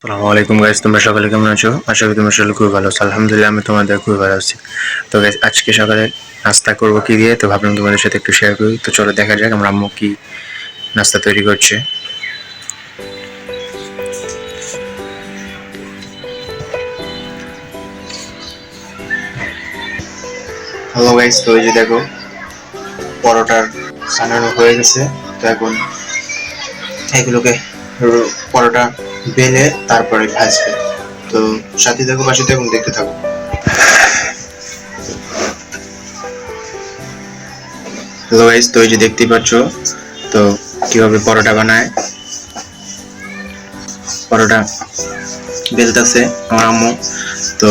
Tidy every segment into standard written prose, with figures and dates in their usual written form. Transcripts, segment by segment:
আসসালামু আলাইকুম গাইস, তোমরা সকলে কেমন আছো? আশা করি তোমরা সকলে খুবই ভালো আছো। আলহামদুলিল্লাহ, আমি তোমাদের খুবই ভালো আছি। তো গাইস, আজকে সকালে নাস্তা করবো কি দিয়ে, তো ভাবলাম তোমাদের সাথে একটু শেয়ার করি। তো চলো দেখা যাক আমার আম্মু কি নাস্তা তৈরি করছে। হ্যালো গাইস, তো এই যে দেখো পরোটার বানানো হয়ে গেছে। তো এখন এগুলোকে পরোটা বেলে তারপরে ভাজবে। তো সাথে থাকো, পাশে থাকো, দেখতে থাকো। হ্যালো গাইস, তো এই যে দেখতেই পাচ্ছ তো কিভাবে পরোটা বানায়। পরোটা বেলতেছে আমার আম্মু। তো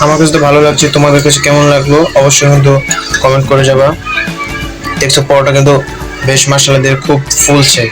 আমার কাছে তো ভালো লাগছে, তোমাদের কাছে কেমন লাগলো অবশ্যই কিন্তু কমেন্ট করে যাবা। দেখছো পরোটা কিন্তু বেশ মাশাআল্লাহ দিয়ে খুব ফুলছে।